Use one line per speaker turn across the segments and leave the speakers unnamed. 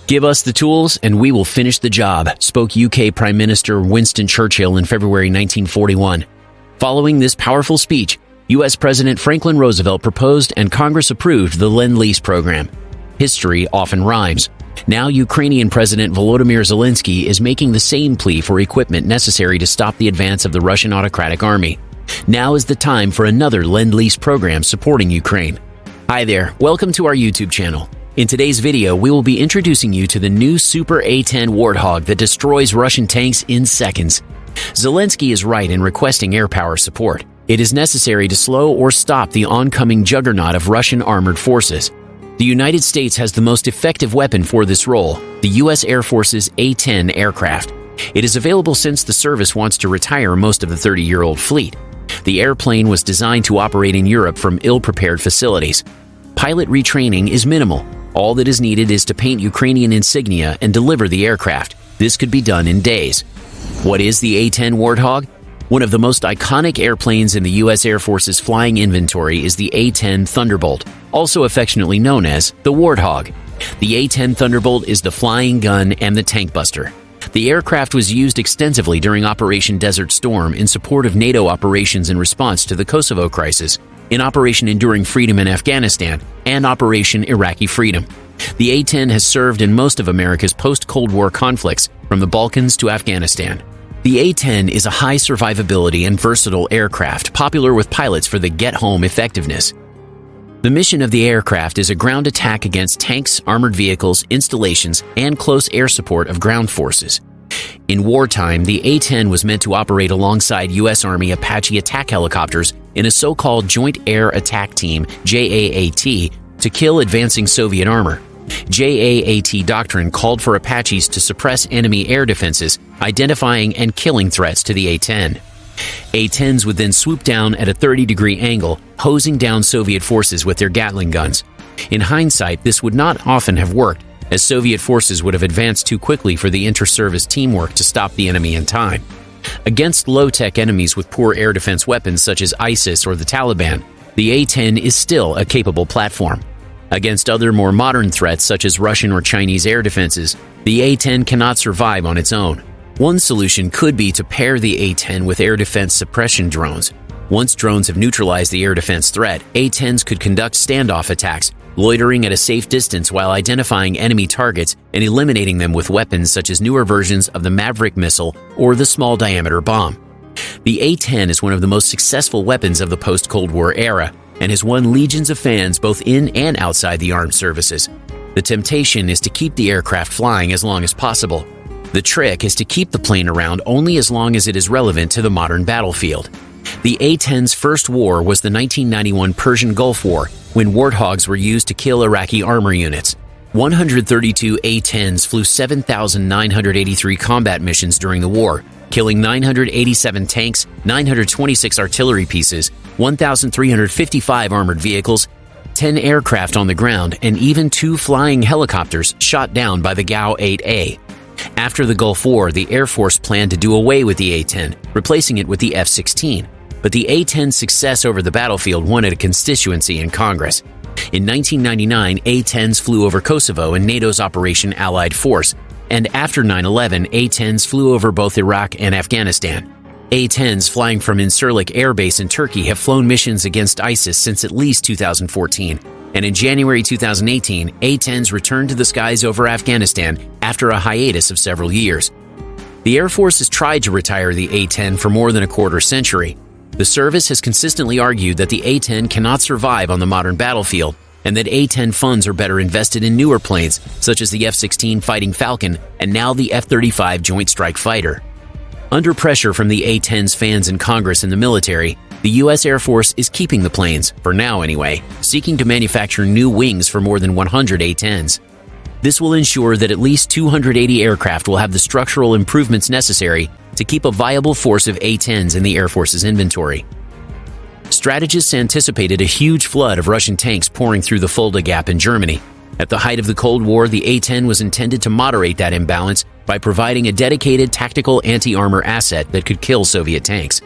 "Give us the tools and we will finish the job," spoke UK Prime Minister Winston Churchill in February 1941. Following this powerful speech, US President Franklin Roosevelt proposed and Congress approved the Lend-Lease program. History often rhymes. Now Ukrainian President Volodymyr Zelensky is making the same plea for equipment necessary to stop the advance of the Russian autocratic army. Now is the time for another Lend-Lease program supporting Ukraine. Hi there, welcome to our YouTube channel. In today's video, we will be introducing you to the new Super A-10 Warthog that destroys Russian tanks in seconds. Zelensky is right in requesting air power support. It is necessary to slow or stop the oncoming juggernaut of Russian armored forces. The United States has the most effective weapon for this role, the U.S. Air Force's A-10 aircraft. It is available since the service wants to retire most of the 30-year-old fleet. The airplane was designed to operate in Europe from ill-prepared facilities. Pilot retraining is minimal. All that is needed is to paint Ukrainian insignia and deliver the aircraft. This could be done in days. What is the A-10 Warthog? One of the most iconic airplanes in the U.S. Air Force's flying inventory is the A-10 Thunderbolt, also affectionately known as the Warthog. The A-10 Thunderbolt is the flying gun and the Tankbuster. The aircraft was used extensively during Operation Desert Storm in support of Nato operations in response to the Kosovo crisis, in Operation Enduring Freedom in Afghanistan, and Operation Iraqi Freedom. The A-10 has served in most of America's post-Cold War conflicts, from the Balkans to Afghanistan. The A-10 is a high survivability and versatile aircraft, popular with pilots for the get-home effectiveness. The mission of the aircraft is a ground attack against tanks, armored vehicles, installations, and close air support of ground forces. In wartime, the A-10 was meant to operate alongside U.S. Army Apache attack helicopters in a so-called Joint Air Attack Team, JAAT, to kill advancing Soviet armor. JAAT doctrine called for Apaches to suppress enemy air defenses, identifying and killing threats to the A-10. A-10s would then swoop down at a 30-degree angle, hosing down Soviet forces with their Gatling guns. In hindsight, this would not often have worked, as Soviet forces would have advanced too quickly for the inter-service teamwork to stop the enemy in time. Against low-tech enemies with poor air defense weapons such as ISIS or the Taliban, the A-10 is still a capable platform. Against other more modern threats such as Russian or Chinese air defenses, the A-10 cannot survive on its own. One solution could be to pair the A-10 with air defense suppression drones. Once drones have neutralized the air defense threat, A-10s could conduct standoff attacks, loitering at a safe distance while identifying enemy targets and eliminating them with weapons such as newer versions of the Maverick missile or the small-diameter bomb. The A-10 is one of the most successful weapons of the post-Cold War era and has won legions of fans both in and outside the armed services. The temptation is to keep the aircraft flying as long as possible. The trick is to keep the plane around only as long as it is relevant to the modern battlefield. The A-10's first war was the 1991 Persian Gulf War, when Warthogs were used to kill Iraqi armor units. 132 A-10s flew 7,983 combat missions during the war, killing 987 tanks, 926 artillery pieces, 1,355 armored vehicles, 10 aircraft on the ground, and even 2 flying helicopters shot down by the GAU-8A. After the Gulf War, the Air Force planned to do away with the A-10, replacing it with the F-16. But the A-10's success over the battlefield won it a constituency in Congress. In 1999, A-10s flew over Kosovo in NATO's Operation Allied Force, and after 9/11, A-10s flew over both Iraq and Afghanistan. A-10s flying from Incirlik Air Base in Turkey have flown missions against ISIS since at least 2014. And in January 2018, A-10s returned to the skies over Afghanistan after a hiatus of several years. The Air Force has tried to retire the A-10 for more than a quarter century. The service has consistently argued that the A-10 cannot survive on the modern battlefield, and that A-10 funds are better invested in newer planes, such as the F-16 Fighting Falcon and now the F-35 Joint Strike Fighter. Under pressure from the A-10's fans in Congress and the military, the U.S. Air Force is keeping the planes, for now anyway, seeking to manufacture new wings for more than 100 A-10s. This will ensure that at least 280 aircraft will have the structural improvements necessary to keep a viable force of A-10s in the Air Force's inventory. Strategists anticipated a huge flood of Russian tanks pouring through the Fulda Gap in Germany. At the height of the Cold War, the A-10 was intended to moderate that imbalance by providing a dedicated tactical anti-armor asset that could kill Soviet tanks.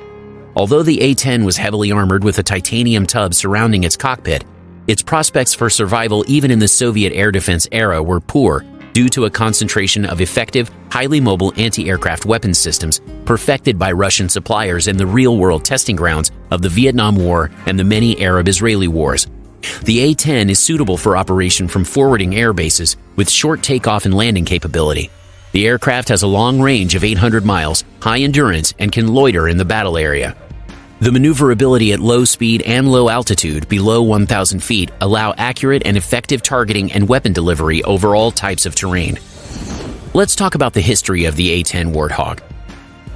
Although the A-10 was heavily armored with a titanium tub surrounding its cockpit, its prospects for survival even in the Soviet air defense era were poor, due to a concentration of effective, highly mobile anti-aircraft weapons systems perfected by Russian suppliers in the real-world testing grounds of the Vietnam War and the many Arab-Israeli wars. The A-10 is suitable for operation from forwarding air bases with short takeoff and landing capability. The aircraft has a long range of 800 miles, high endurance, and can loiter in the battle area. The maneuverability at low speed and low altitude below 1,000 feet allow accurate and effective targeting and weapon delivery over all types of terrain. Let's talk about the history of the A-10 Warthog.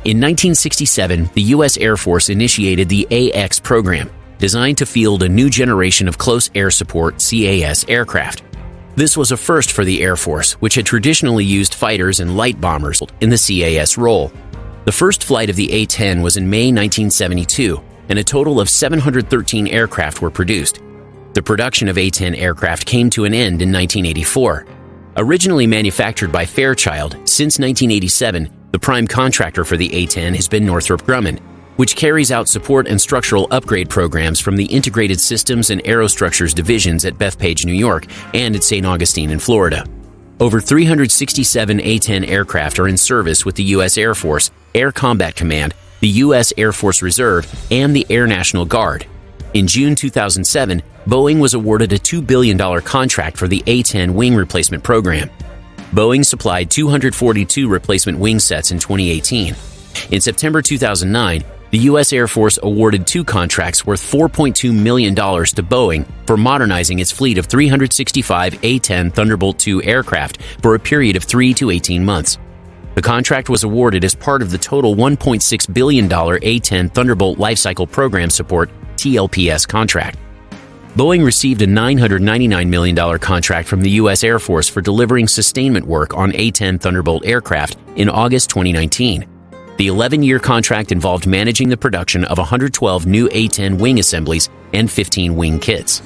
In 1967, the U.S. Air Force initiated the AX program, designed to field a new generation of Close Air Support (CAS) aircraft. This was a first for the Air Force, which had traditionally used fighters and light bombers in the CAS role. The first flight of the A-10 was in May 1972, and a total of 713 aircraft were produced. The production of A-10 aircraft came to an end in 1984. Originally manufactured by Fairchild, since 1987, the prime contractor for the A-10 has been Northrop Grumman, which carries out support and structural upgrade programs from the Integrated Systems and Aerostructures divisions at Bethpage, New York, and at St. Augustine in Florida. Over 367 A-10 aircraft are in service with the U.S. Air Force, Air Combat Command, the U.S. Air Force Reserve, and the Air National Guard. In June 2007, Boeing was awarded a $2 billion contract for the A-10 wing replacement program. Boeing supplied 242 replacement wing sets in 2018. In September 2009, the U.S. Air Force awarded 2 contracts worth $4.2 million to Boeing for modernizing its fleet of 365 A-10 Thunderbolt II aircraft for a period of 3 to 18 months. The contract was awarded as part of the total $1.6 billion A-10 Thunderbolt Lifecycle Program Support (TLPS) contract. Boeing received a $999 million contract from the U.S. Air Force for delivering sustainment work on A-10 Thunderbolt aircraft in August 2019. The 11-year contract involved managing the production of 112 new A-10 wing assemblies and 15 wing kits.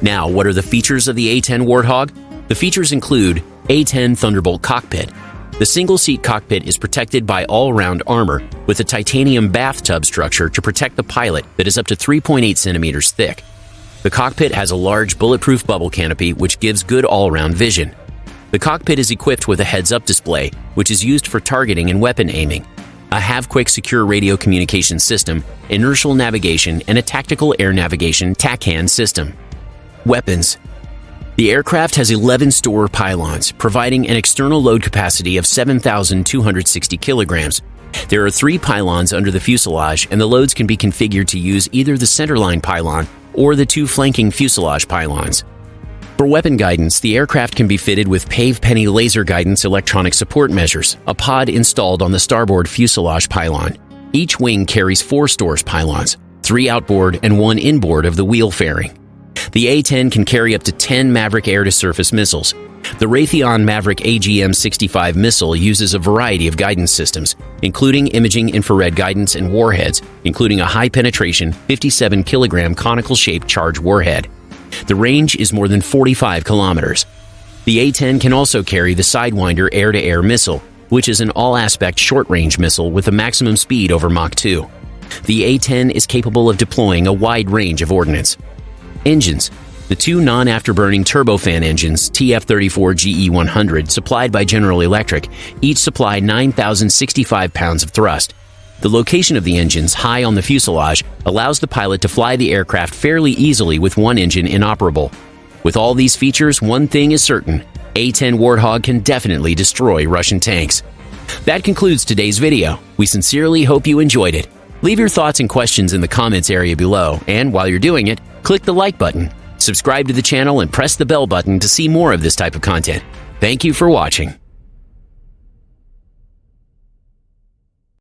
Now, what are the features of the A-10 Warthog? The features include A-10 Thunderbolt cockpit. The single-seat cockpit is protected by all-round armor with a titanium bathtub structure to protect the pilot that is up to 3.8 centimeters thick. The cockpit has a large bulletproof bubble canopy which gives good all-round vision. The cockpit is equipped with a heads-up display, which is used for targeting and weapon aiming, a have-quick secure radio communication system, inertial navigation, and a tactical air navigation TACAN system. Weapons. The aircraft has 11 store pylons, providing an external load capacity of 7,260 kilograms. There are 3 pylons under the fuselage, and the loads can be configured to use either the centerline pylon or the 2 flanking fuselage pylons. For weapon guidance, the aircraft can be fitted with Pave-Penny laser guidance electronic support measures, a pod installed on the starboard fuselage pylon. Each wing carries 4 stores pylons, 3 outboard and 1 inboard of the wheel fairing. The A-10 can carry up to 10 Maverick air-to-surface missiles. The Raytheon Maverick AGM-65 missile uses a variety of guidance systems, including imaging infrared guidance and warheads, including a high-penetration 57-kilogram conical-shaped charge warhead. The range is more than 45 kilometers. The A-10 can also carry the Sidewinder air-to-air missile, which is an all-aspect short-range missile with a maximum speed over Mach 2. The A-10 is capable of deploying a wide range of ordnance. Engines. The 2 non-afterburning turbofan engines, TF-34GE100, supplied by General Electric, each supply 9,065 pounds of thrust. The location of the engines, high on the fuselage, allows the pilot to fly the aircraft fairly easily with one engine inoperable. With all these features, one thing is certain: A-10 Warthog can definitely destroy Russian tanks. That concludes today's video. We sincerely hope you enjoyed it. Leave your thoughts and questions in the comments area below, and while you're doing it, click the like button, subscribe to the channel, and press the bell button to see more of this type of content. Thank you for watching.